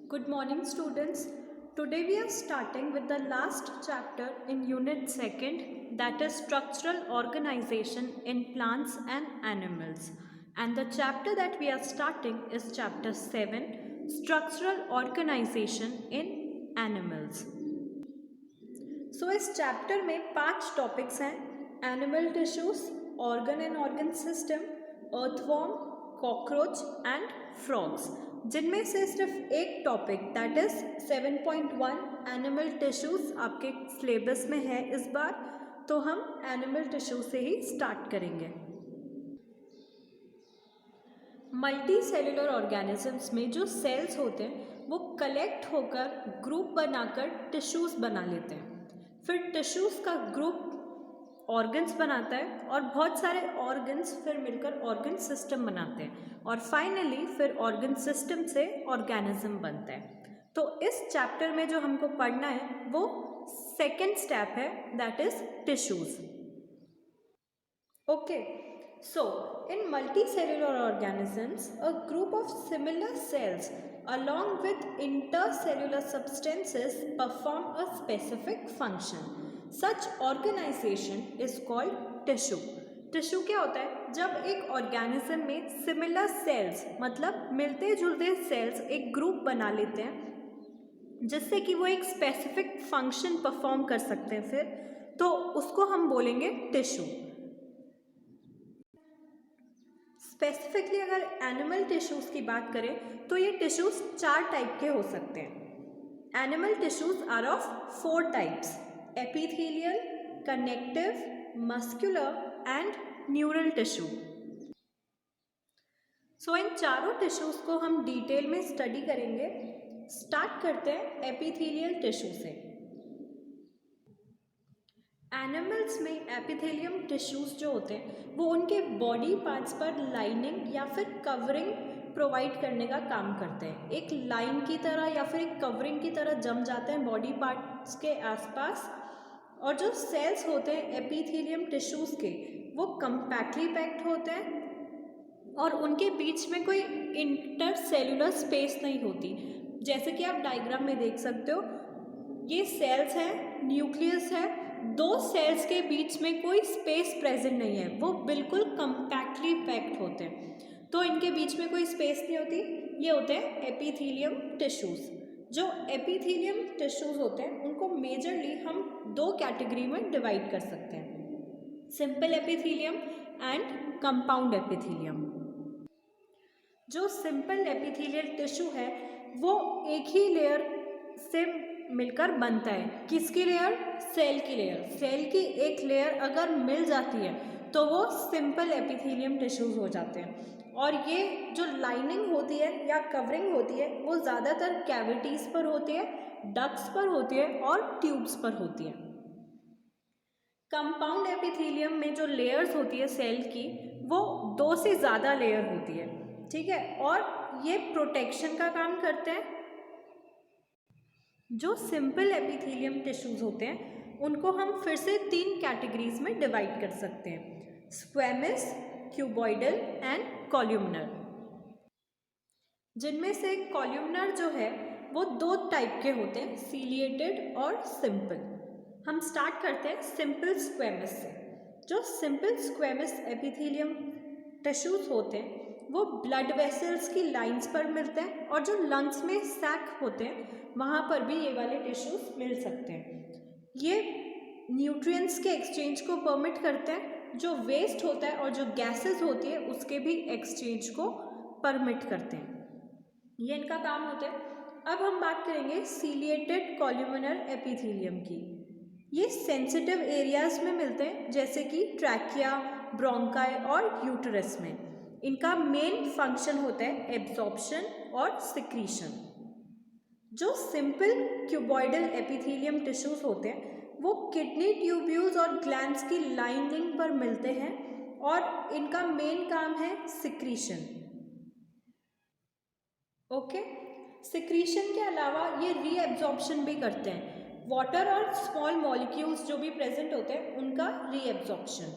Good morning, students. Today we are starting with the last chapter in Unit 2nd, that is Structural Organization in Plants and Animals. And the chapter that we are starting is Chapter 7, Structural Organization in Animals. So इस chapter में 5 topics हैं: animal tissues, organ and organ system, earthworm, cockroach and frogs, जिनमें से सिर्फ एक topic that is 7.1 animal tissues आपके syllabus में है इस बार, तो हम एनिमल टिश्यू से ही स्टार्ट करेंगे। मल्टी सेलुलर ऑर्गेनिजम्स में जो सेल्स होते हैं वो कलेक्ट होकर ग्रुप बनाकर टिश्यूज बना लेते हैं। फिर टिश्यूज का ग्रुप ऑर्गन्स बनाता है और बहुत सारे ऑर्गन्स फिर मिलकर ऑर्गन सिस्टम बनाते हैं और फाइनली फिर ऑर्गन सिस्टम से ऑर्गेनिज्म बनता है। तो इस चैप्टर में जो हमको पढ़ना है वो सेकेंड स्टेप है, that is tissues. Okay, so in multicellular organisms, a group of similar cells along with intercellular substances perform a specific function. Such organization is called tissue. Tissue क्या होता है? जब एक ऑर्गेनिज्म में सिमिलर सेल्स मतलब मिलते जुलते सेल्स एक ग्रुप बना लेते हैं जिससे कि वो एक स्पेसिफिक फंक्शन परफॉर्म कर सकते हैं, फिर तो उसको हम बोलेंगे टिश्यू। स्पेसिफिकली अगर एनिमल टिश्यूज़ की बात करें तो ये टिश्यूज़ 4 टाइप के हो सकते हैं। Animal tissues are of 4 types: epithelial, connective, muscular and neural tissue. So इन चारों टिश्यूज़ को हम डिटेल में स्टडी करेंगे। स्टार्ट करते हैं एपिथेलियल टिश्यू से। एनिमल्स में एपिथेलियम टिश्यूज़ जो होते हैं वो उनके बॉडी पार्ट्स पर लाइनिंग या फिर कवरिंग प्रोवाइड करने का काम करते हैं। एक लाइन की तरह या फिर एक कवरिंग की तरह जम जाते हैं बॉडी पार्ट्स के आसपास, और जो सेल्स होते हैं एपिथेलियम टिश्यूज़ के वो कंपैक्टली पैक्ड होते हैं और उनके बीच में कोई इंटरसेलुलर स्पेस नहीं होती। जैसे कि आप डायग्राम में देख सकते हो, ये सेल्स हैं, न्यूक्लियस है, 2 सेल्स के बीच में कोई स्पेस प्रेजेंट नहीं है, वो बिल्कुल कंपैक्टली पैक्ड होते हैं, तो इनके बीच में कोई स्पेस नहीं होती। ये होते हैं एपिथेलियम टिश्यूज़। जो एपिथेलियम टिश्यूज़ होते हैं उनको मेजरली हम 2 कैटेगरी में डिवाइड कर सकते हैं: simple epithelium and compound epithelium. जो सिंपल एपिथेलियल टिश्यू है वो एक ही लेयर से मिलकर बनता है। किसकी लेयर? सेल की लेयर। सेल की एक लेयर अगर मिल जाती है तो वो सिंपल एपिथेलियम टिश्यूज़ हो जाते हैं, और ये जो लाइनिंग होती है या कवरिंग होती है वो ज़्यादातर कैविटीज़ पर होती है, डक्ट्स पर होती है और ट्यूब्स पर होती है। कंपाउंड एपिथेलियम में जो लेयर्स होती है सेल की वो 2 से ज़्यादा लेयर होती है, ठीक है, और ये प्रोटेक्शन का काम करते हैं। जो सिंपल एपिथेलियम टिश्यूज़ होते हैं उनको हम फिर से 3 कैटेगरीज में डिवाइड कर सकते हैं: स्क्वैमस, क्यूबॉइडल एंड कॉल्यूमनर। जिनमें से कॉल्यूमनर जो है वो 2 टाइप के होते हैं, सीलिएटेड और सिंपल। हम स्टार्ट करते हैं सिंपल स्क्वैमस से। जो सिंपल स्क्वैमस एपिथेलियम टिश्यूज़ होते हैं वो ब्लड वेसल्स की लाइंस पर मिलते हैं, और जो लंग्स में सैक होते हैं वहाँ पर भी ये वाले टिश्यूज़ मिल सकते हैं। ये न्यूट्रिएंट्स के एक्सचेंज को परमिट करते हैं, जो वेस्ट होता है और जो गैसेस होती है उसके भी एक्सचेंज को परमिट करते हैं। ये इनका काम होता है। अब हम बात करेंगे सीलिएटेड कॉल्यूमनर एपिथेलियम की। ये सेंसिटिव एरियाज में मिलते हैं जैसे कि ट्रैकिया, ब्रोंकाई और यूटरस में। इनका मेन फंक्शन होता है एब्जॉर्प्शन और सिक्रीशन। जो सिंपल क्यूबॉइडल एपिथेलियम टिश्यूज़ होते हैं वो किडनी ट्यूब्यूल्स और ग्लैंड्स की लाइनिंग पर मिलते हैं और इनका मेन काम है सिक्रीशन। ओके, सिक्रीशन के अलावा ये रीएब्जॉर्प्शन भी करते हैं। वाटर और स्मॉल मॉलिक्यूल्स जो भी प्रेजेंट होते हैं उनका रीएब्जॉर्प्शन।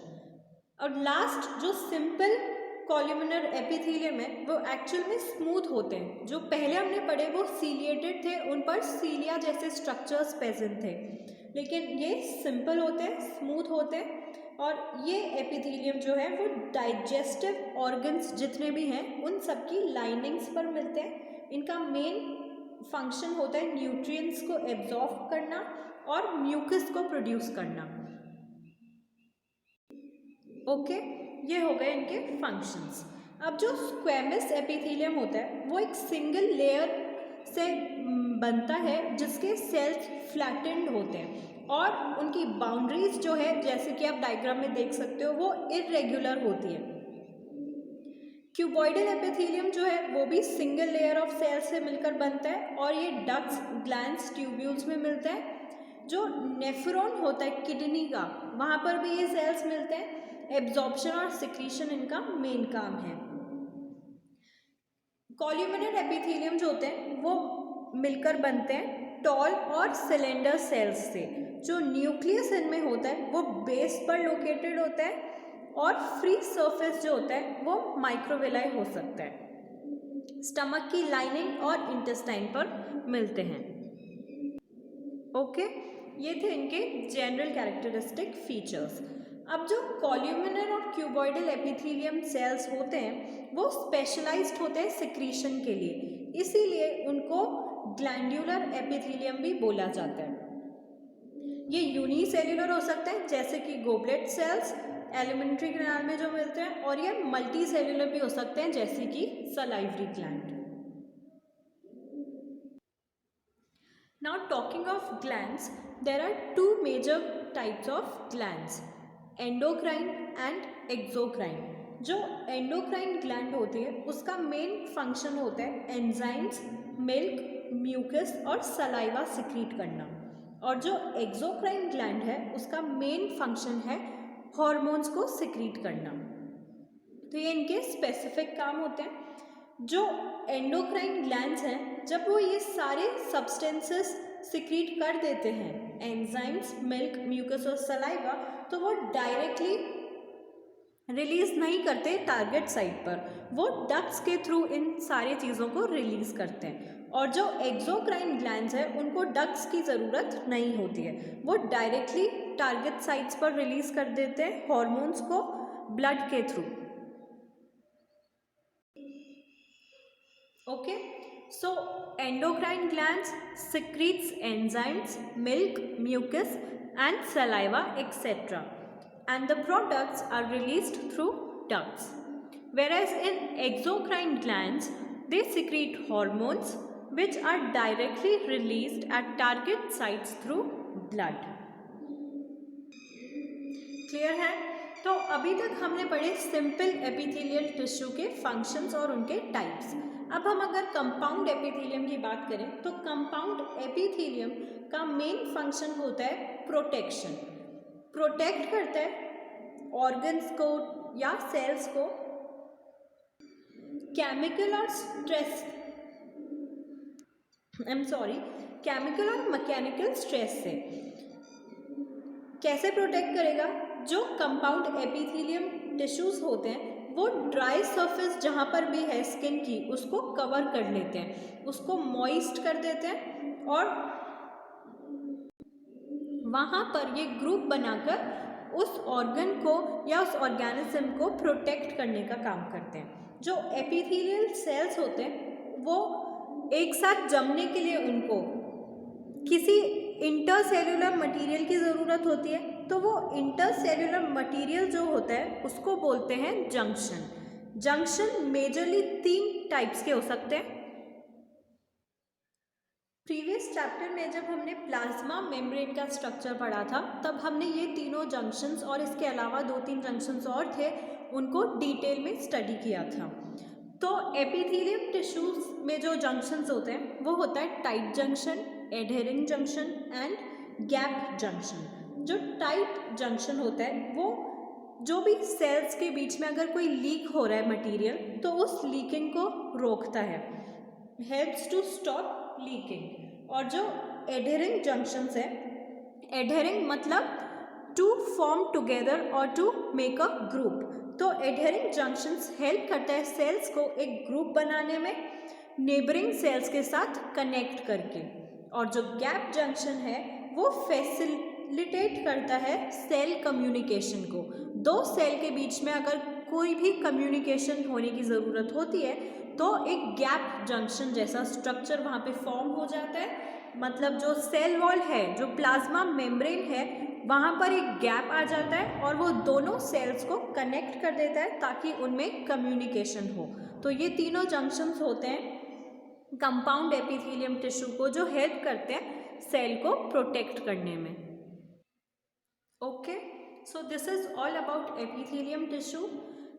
और लास्ट जो सिंपल कॉल्यूमिनर एपिथेलियम है वो एक्चुअल में स्मूथ होते हैं। जो पहले हमने पढ़े वो सीलिएटेड थे, उन पर सीलिया जैसे स्ट्रक्चर्स प्रेजेंट थे, लेकिन ये सिंपल होते हैं, स्मूथ होते हैं। और ये एपिथेलियम जो है वो डाइजेस्टिव ऑर्गन्स जितने भी हैं उन सबकी लाइनिंग्स पर मिलते हैं। इनका मेन फंक्शन होता है न्यूट्रिएंट्स को एब्जॉर्ब करना और म्यूकस को प्रोड्यूस करना। ओके, ये हो गए इनके फंक्शंस। अब जो स्क्वेमस एपिथेलियम होता है वो एक सिंगल लेयर से बनता है जिसके सेल्स फ्लैटेंड होते हैं और उनकी बाउंड्रीज जो है, जैसे कि आप डायग्राम में देख सकते हो, वो इरेगुलर होती है। क्यूबॉइडल एपिथेलियम जो है वो भी सिंगल लेयर ऑफ सेल्स से मिलकर बनता है और ये डक्ट्स, ग्लैंड्स, ट्यूब्यूल्स में मिलता है। जो नेफ्रॉन होता है किडनी का, वहाँ पर भी ये सेल्स मिलते हैं। एब्जॉर्प्शन और सिक्रीशन इनका मेन काम है। कॉल्यूमिनर एपिथेलियम जो होते हैं वो मिलकर बनते हैं टॉल और सिलेंडर सेल्स से। जो न्यूक्लियस इनमें होता है वो बेस पर लोकेटेड होता है और फ्री सरफेस जो होता है वो माइक्रोविलाई हो सकता है। स्टमक की लाइनिंग और इंटेस्टाइन पर मिलते हैं। ओके, ये थे इनके जनरल कैरेक्टरिस्टिक फीचर्स। अब जो कॉल्यूमिनर और क्यूबॉइडल एपिथेलियम सेल्स होते हैं वो स्पेशलाइज्ड होते हैं सिक्रीशन के लिए, इसीलिए उनको ग्लैंड्यूलर एपिथेलियम भी बोला जाता है। ये यूनिसेल्युलर हो सकते हैं जैसे कि गोबलेट सेल्स एलिमेंट्री ग्लैंड में जो मिलते हैं, और ये मल्टी सेल्युलर भी हो सकते हैं जैसे कि salivary gland. Now talking of glands, there are two major types of glands, endocrine and exocrine. जो एंडोक्राइन ग्लैंड होती है उसका मेन फंक्शन होता है एंजाइम्स, मिल्क, म्यूकस और सलाइवा सिक्रीट करना, और जो एक्सोक्राइन ग्लैंड है उसका मेन फंक्शन है हॉर्मोन्स को सिक्रीट करना। तो ये इनके स्पेसिफिक काम होते हैं। जो एंडोक्राइन ग्लैंड्स हैं जब वो ये सारे सब्सटेंसेस सिक्रीट कर देते हैं, एंजाइम्स, मिल्क, म्यूकस और सलाइवा, तो वो डायरेक्टली रिलीज नहीं करते टारगेट साइट पर, वो डक्ट्स के थ्रू इन सारी चीज़ों को रिलीज करते हैं। और जो एक्सोक्राइन ग्लैंड्स हैं उनको डक्ट्स की ज़रूरत नहीं होती है, वो डायरेक्टली टारगेट साइट्स पर रिलीज कर देते हैं हॉर्मोन्स को ब्लड के through. Okay, so endocrine glands secretes enzymes, milk, mucus and saliva etc. and the products are released through ducts. Whereas in exocrine glands, they secrete hormones which are directly released at target sites through blood. Clear है? तो अभी तक हमने पढ़े simple epithelial tissue के functions और उनके types. अब हम अगर कंपाउंड एपिथेलियम की बात करें तो कंपाउंड एपिथेलियम का मेन फंक्शन होता है प्रोटेक्शन। प्रोटेक्ट करता है ऑर्गन्स को या सेल्स को केमिकल और मैकेनिकल स्ट्रेस से। कैसे प्रोटेक्ट करेगा? जो कंपाउंड एपिथेलियम टिश्यूज होते हैं वो ड्राई सरफेस जहाँ पर भी है स्किन की उसको कवर कर लेते हैं, उसको मॉइस्ट कर देते हैं और वहाँ पर ये ग्रुप बनाकर उस ऑर्गन को या उस ऑर्गेनिज्म को प्रोटेक्ट करने का काम करते हैं। जो एपिथेलियल सेल्स होते हैं वो एक साथ जमने के लिए उनको किसी इंटरसेल्युलर मटेरियल की ज़रूरत होती है, तो वो इंटरसेल्युलर मटेरियल जो होता है उसको बोलते हैं जंक्शन। जंक्शन मेजरली 3 टाइप्स के हो सकते हैं। प्रीवियस चैप्टर में जब हमने प्लाज्मा मेम्ब्रेन का स्ट्रक्चर पढ़ा था तब हमने ये तीनों जंक्शंस और इसके अलावा 2-3 जंक्शंस और थे उनको डिटेल में स्टडी किया था। तो एपिथेलियम टिश्यूज में जो जंक्शंस होते हैं वो होता है tight junction, adhering junction and gap junction. जो टाइट जंक्शन होता है वो जो भी सेल्स के बीच में अगर कोई लीक हो रहा है मटेरियल तो उस लीकिंग को रोकता है, हेल्प्स टू स्टॉप लीकिंग। और जो एडहेरिंग जंक्शंस है, एडहेरिंग मतलब टू फॉर्म टुगेदर और टू मेक अ ग्रुप, तो एडहेरिंग जंक्शंस हेल्प करता है सेल्स को एक ग्रुप बनाने में नेबरिंग सेल्स के साथ कनेक्ट करके, और जो गैप जंक्शन है वो फैसिलिटेट करता है सेल कम्युनिकेशन को। दो सेल के बीच में अगर कोई भी कम्युनिकेशन होने की ज़रूरत होती है तो एक गैप जंक्शन जैसा स्ट्रक्चर वहाँ पे फॉर्म हो जाता है। मतलब जो सेल वॉल है, जो प्लाज्मा मेम्ब्रेन है, वहाँ पर एक गैप आ जाता है और वो दोनों सेल्स को कनेक्ट कर देता है ताकि उनमें कम्युनिकेशन हो। तो ये तीनों जंक्शंस होते हैं कंपाउंड एपिथेलियम टिश्यू को, जो हेल्प करते हैं सेल को प्रोटेक्ट करने में। Okay, so this is all about epithelium tissue.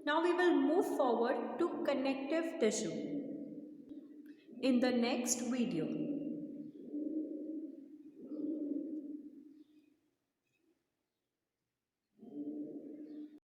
Now we will move forward to connective tissue in the next video.